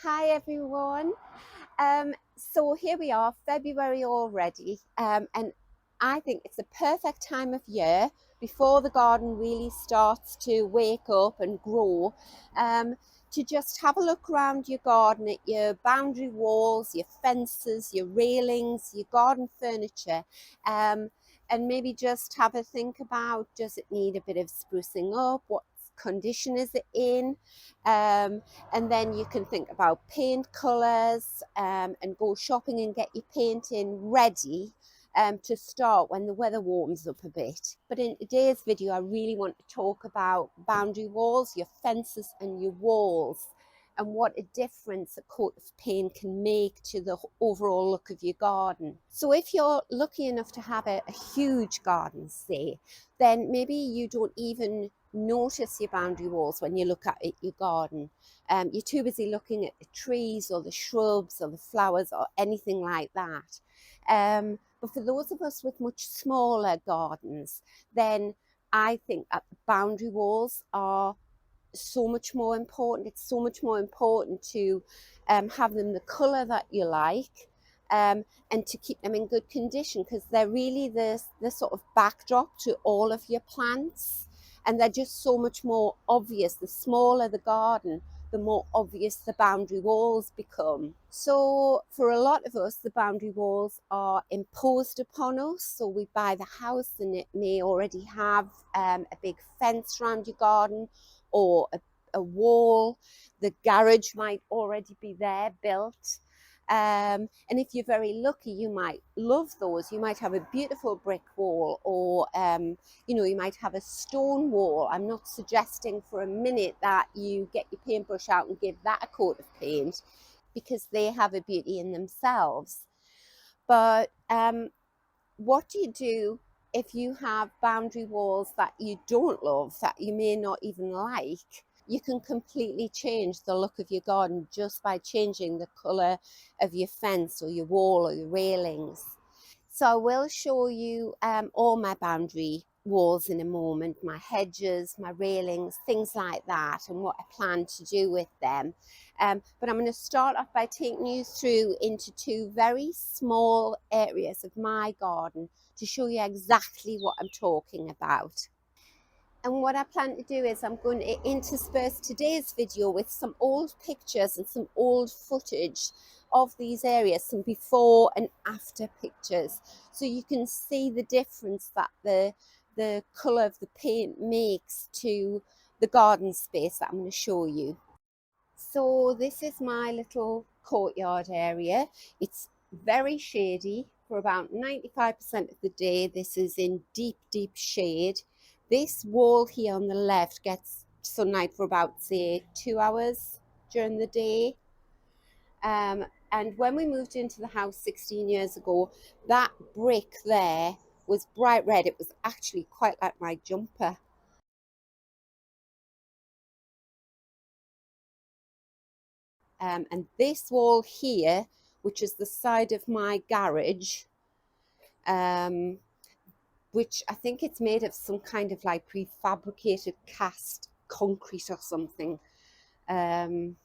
Hi everyone. So here we are, February already, and I think it's the perfect time of year before the garden really starts to wake up and grow, um, to just have a look around your garden at your boundary walls, your fences, your railings, your garden furniture, um, and maybe just have a think about, does it need a bit of sprucing up? What condition is it in? Um, and then you can think about paint colors, and go shopping and get your painting ready to start when the weather warms up a bit. But in today's video I really want to talk about boundary walls, your fences and your walls, and what a difference a coat of paint can make to the overall look of your garden. So if you're lucky enough to have a huge garden, say, then maybe you don't even notice your boundary walls when you look at your garden. You're too busy looking at the trees or the shrubs or the flowers or anything like that. But for those of us with much smaller gardens, then I think that the boundary walls are so much more important. It's so much more important to have them the colour that you like, and to keep them in good condition, because they're really the sort of backdrop to all of your plants, and they're just so much more obvious. The smaller the garden, the more obvious the boundary walls become. So for a lot of us, the boundary walls are imposed upon us. So we buy the house and it may already have a big fence around your garden, or a wall. The garage might already be there built. And if you're very lucky, you might love those. You might have a beautiful brick wall, or you might have a stone wall. I'm not suggesting for a minute that you get your paintbrush out and give that a coat of paint, because they have a beauty in themselves. But what do you do if you have boundary walls that you don't love, that you may not even like? You can completely change the look of your garden just by changing the colour of your fence or your wall or your railings. So I will show you all my boundary walls in a moment, my hedges, my railings, things like that, and what I plan to do with them. But I'm going to start off by taking you through into two very small areas of my garden to show you exactly what I'm talking about. And what I plan to do is I'm going to intersperse today's video with some old pictures and some old footage of these areas, some before and after pictures, so you can see the difference that the colour of the paint makes to the garden space that I'm going to show you. So this is my little courtyard area. It's very shady for about 95% of the day. This is in deep shade. This wall here on the left gets sunlight for about, say, 2 hours during the day. And when we moved into the house 16 years ago, that brick there was bright red. It was actually quite like my jumper. And this wall here, which is the side of my garage, um, which I think it's made of some kind of like prefabricated cast concrete or something. Um,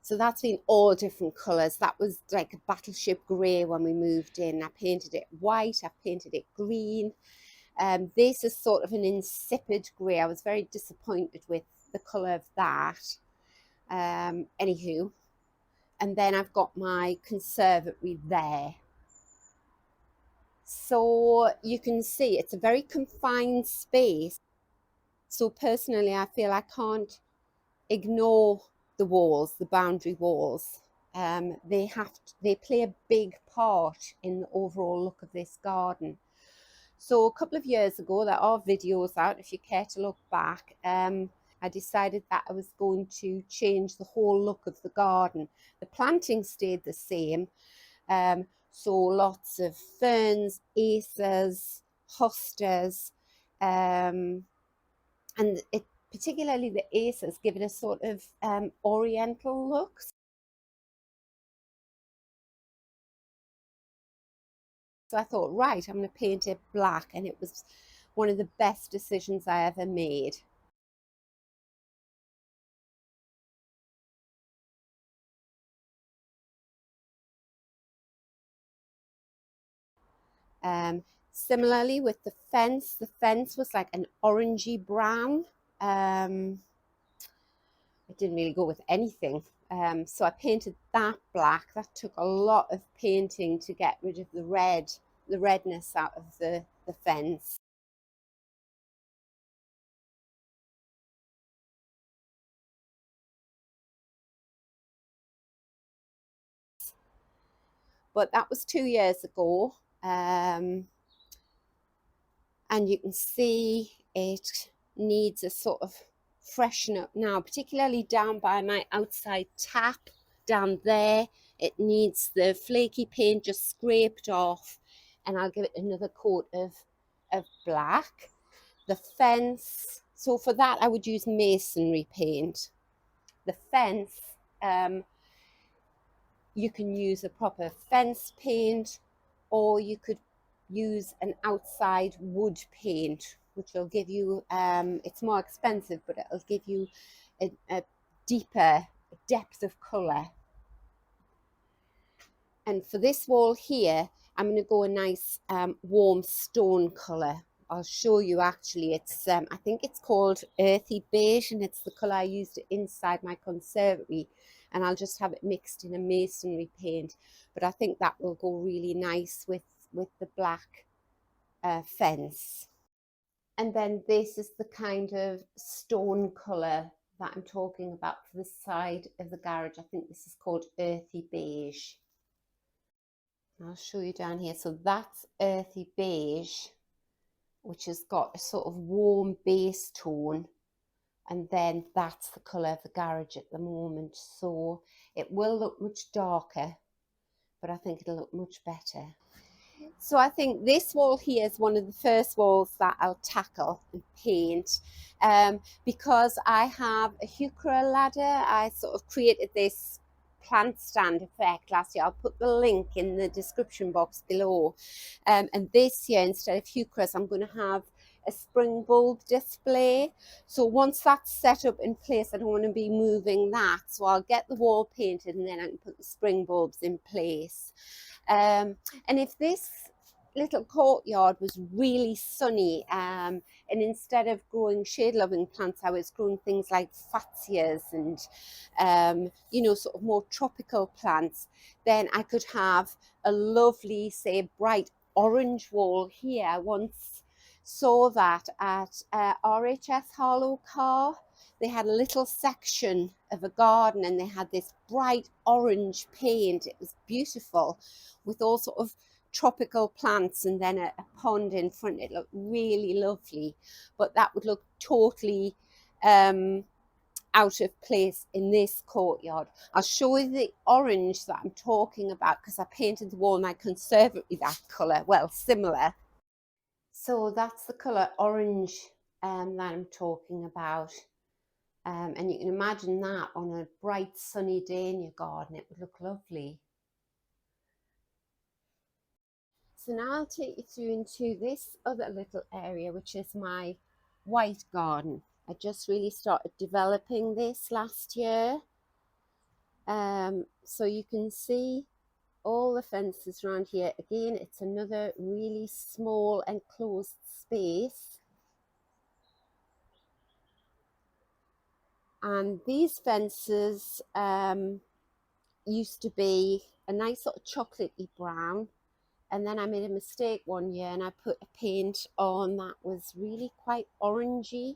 so that's been all different colours. That was like a battleship grey when we moved in. I painted it white, I painted it green. This is sort of an insipid grey. I was very disappointed with the colour of that. Anywho, and then I've got my conservatory there. So you can see it's a very confined space. So personally, I feel I can't ignore the walls, the boundary walls. They play a big part in the overall look of this garden. So a couple of years ago, there are videos out if you care to look back. I decided that I was going to change the whole look of the garden. The planting stayed the same. So lots of ferns, acers, hostas, and it, particularly the acers, give it a sort of oriental look. So I thought, right, I'm going to paint it black, and it was one of the best decisions I ever made. Similarly with the fence was like an orangey brown. It didn't really go with anything. So I painted that black. That took a lot of painting to get rid of the redness out of the fence. But that was 2 years ago. And you can see it needs a sort of freshen up now, particularly down by my outside tap down there. It needs the flaky paint just scraped off, and I'll give it another coat of black. The fence, so for that I would use masonry paint. The fence, you can use a proper fence paint, or you could use an outside wood paint, which will give you, it's more expensive, but it'll give you a deeper depth of colour. And for this wall here, I'm going to go a nice warm stone colour. I'll show you actually. It's I think it's called earthy beige, and it's the colour I used inside my conservatory. And I'll just have it mixed in a masonry paint. But I think that will go really nice with the black fence. And then this is the kind of stone colour that I'm talking about for the side of the garage. I think this is called earthy beige. I'll show you down here. So that's earthy beige, which has got a sort of warm base tone. And then that's the colour of the garage at the moment. So it will look much darker, but I think it'll look much better. So I think this wall here is one of the first walls that I'll tackle and paint, because I have a heuchera ladder. I sort of created this plant stand effect last year. I'll put the link in the description box below. And this year, instead of heucheras, I'm going to have a spring bulb display. So once that's set up in place, I don't want to be moving that. So I'll get the wall painted, and then I can put the spring bulbs in place. And if this little courtyard was really sunny, and instead of growing shade loving plants, I was growing things like fatsias and you know, sort of more tropical plants, then I could have a lovely, say, bright orange wall here. I once saw that at RHS Harlow Car. They had a little section of a garden, and they had this bright orange paint. It was beautiful, with all sort of tropical plants, and then a pond in front. It looked really lovely, but that would look totally out of place in this courtyard. I'll show you the orange that I'm talking about, because I painted the wall in my conservatory that colour, well, similar. So that's the colour orange that I'm talking about. And you can imagine that on a bright sunny day in your garden, it would look lovely. So now I'll take you through into this other little area, which is my white garden. I just really started developing this last year. So you can see all the fences around here. Again, it's another really small enclosed space. And these fences used to be a nice sort of chocolatey brown. And then I made a mistake one year, and I put a paint on that was really quite orangey.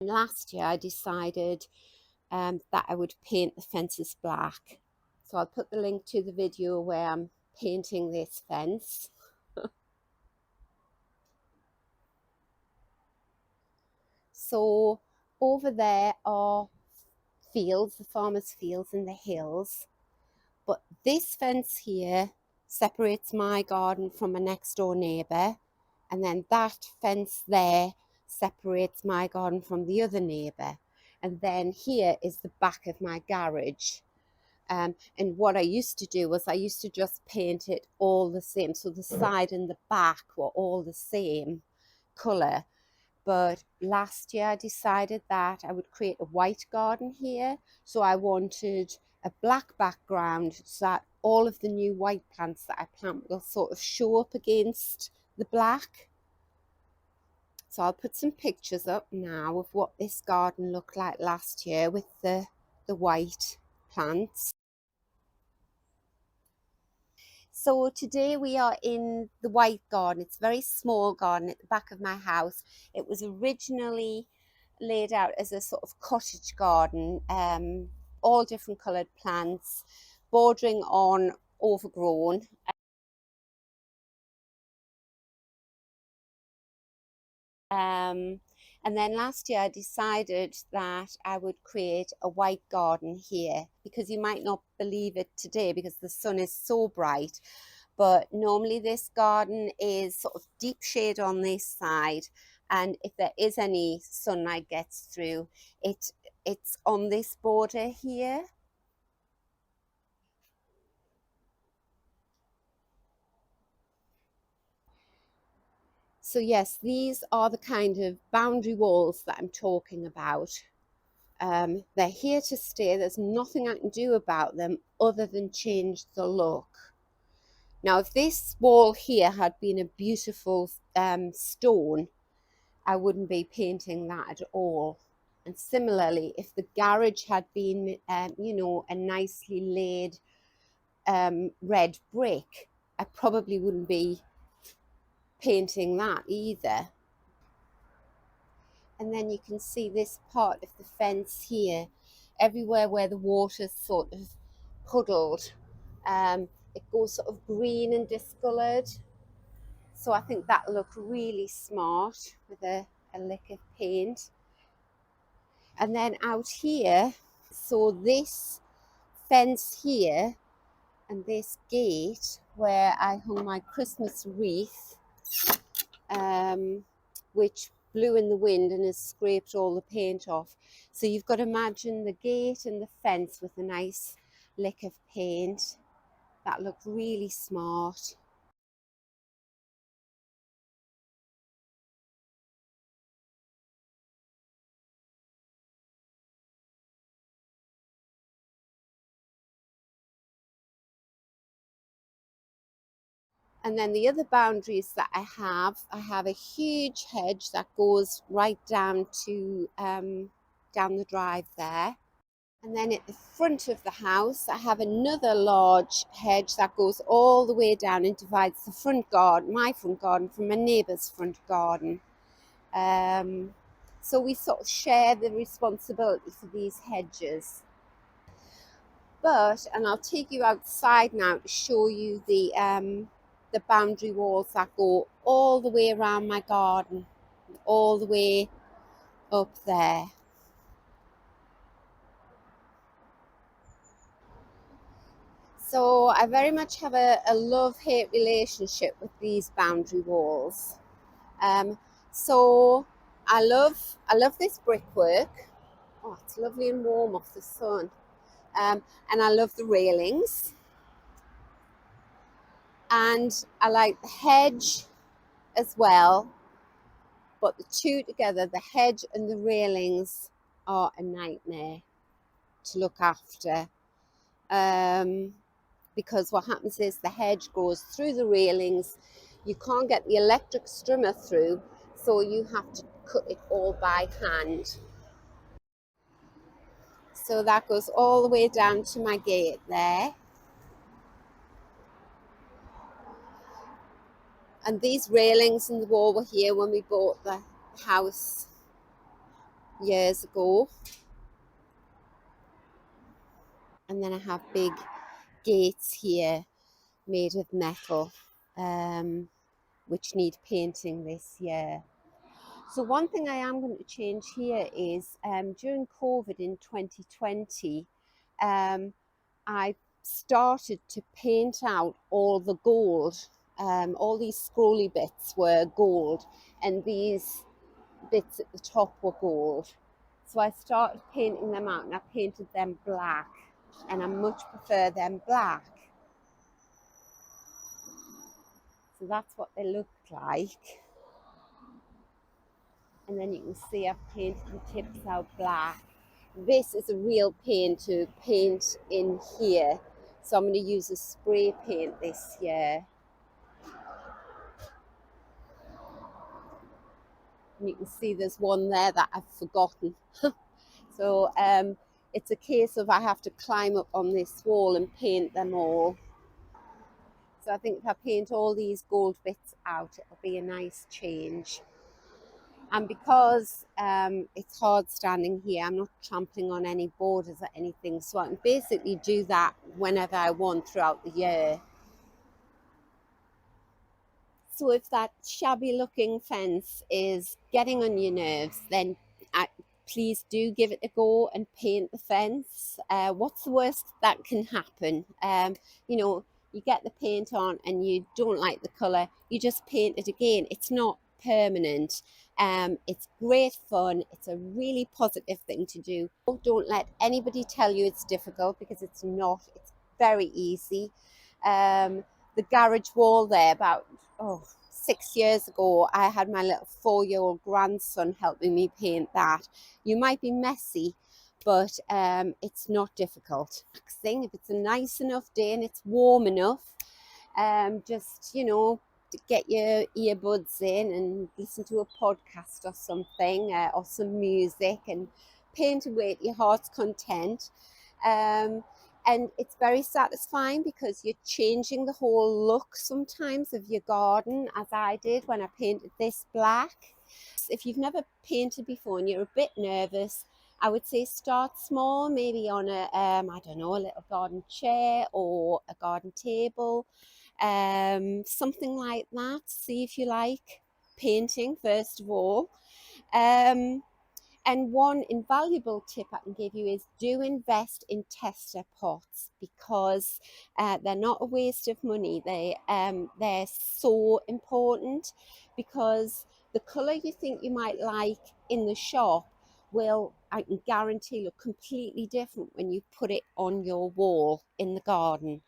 And last year I decided that I would paint the fences black. So I'll put the link to the video where I'm painting this fence. So over there are fields, the farmers' fields in the hills. But this fence here separates my garden from my next door neighbour, and then that fence there separates my garden from the other neighbour. And then here is the back of my garage. And what I used to do was I used to just paint it all the same. So the side and the back were all the same colour. But last year I decided that I would create a white garden here. So I wanted a black background so that all of the new white plants that I plant will sort of show up against the black. So I'll put some pictures up now of what this garden looked like last year with the white plants. So today we are in the white garden. It's a very small garden at the back of my house. It was originally laid out as a sort of cottage garden, all different coloured plants, bordering on overgrown. And then last year I decided that I would create a white garden here, because you might not believe it today because the sun is so bright, but normally this garden is sort of deep shade on this side, and if there is any sunlight gets through, it's on this border here. So yes, these are the kind of boundary walls that I'm talking about. They're here to stay. There's nothing I can do about them other than change the look. Now, if this wall here had been a beautiful stone, I wouldn't be painting that at all. And similarly, if the garage had been, you know, a nicely laid red brick, I probably wouldn't be painting that either. And then you can see this part of the fence here, everywhere where the water's sort of puddled, it goes sort of green and discoloured. So I think that looked really smart with a lick of paint. And then out here, so this fence here and this gate where I hung my Christmas wreath, which blew in the wind and has scraped all the paint off. So you've got to imagine the gate and the fence with a nice lick of paint. That looked really smart. And then the other boundaries that I have a huge hedge that goes right down to down the drive there. And then at the front of the house, I have another large hedge that goes all the way down and divides the front garden, my front garden, from my neighbour's front garden. So we sort of share the responsibility for these hedges. But, and I'll take you outside now to show you the boundary walls that go all the way around my garden, all the way up there. So I very much have a love-hate relationship with these boundary walls. So I love this brickwork. Oh, it's lovely and warm off the sun. And I love the railings. And I like the hedge as well. But the two together, the hedge and the railings, are a nightmare to look after. Because what happens is the hedge goes through the railings, you can't get the electric strimmer through, so you have to cut it all by hand. So that goes all the way down to my gate there. And these railings in the wall were here when we bought the house years ago. And then I have big gates here made of metal, which need painting this year. So one thing I am going to change here is during COVID in 2020, I started to paint out all the gold. All these scrolly bits were gold, and these bits at the top were gold. So I started painting them out, and I painted them black, and I much prefer them black. So that's what they looked like. And then you can see I've painted the tips out black. This is a real pain to paint in here, so I'm going to use a spray paint this year. And you can see there's one there that I've forgotten. So it's a case of I have to climb up on this wall and paint them all. So I think if I paint all these gold bits out, it'll be a nice change. And because it's hard standing here, I'm not trampling on any borders or anything, so I can basically do that whenever I want throughout the year. So if that shabby looking fence is getting on your nerves, then please do give it a go and paint the fence. What's the worst that can happen? You know, you get the paint on and you don't like the colour, you just paint it again. It's not permanent. It's great fun. It's a really positive thing to do. Don't let anybody tell you it's difficult, because it's not. It's very easy. The garage wall there, about 6 years ago, I had my little 4-year-old grandson helping me paint that. You might be messy, but it's not difficult. If it's a nice enough day and it's warm enough, just, you know, to get your earbuds in and listen to a podcast or something, or some music, and paint away to your heart's content. And it's very satisfying because you're changing the whole look sometimes of your garden, as I did when I painted this black. If you've never painted before and you're a bit nervous, I would say start small, maybe on a I don't know, a little garden chair or a garden table, something like that. See if you like painting first of all. And one invaluable tip I can give you is do invest in tester pots, because they're not a waste of money. They're so important, because the colour you think you might like in the shop will, I can guarantee, look completely different when you put it on your wall in the garden.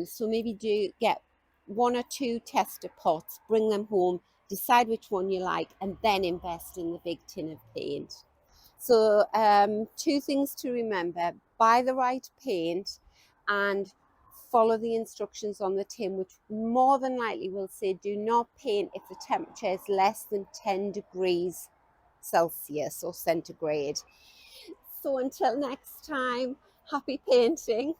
So maybe do get 1 or 2 tester pots, bring them home, decide which one you like, and then invest in the big tin of paint. So 2 things to remember: buy the right paint and follow the instructions on the tin, which more than likely will say do not paint if the temperature is less than 10 degrees Celsius or centigrade. So until next time, happy painting.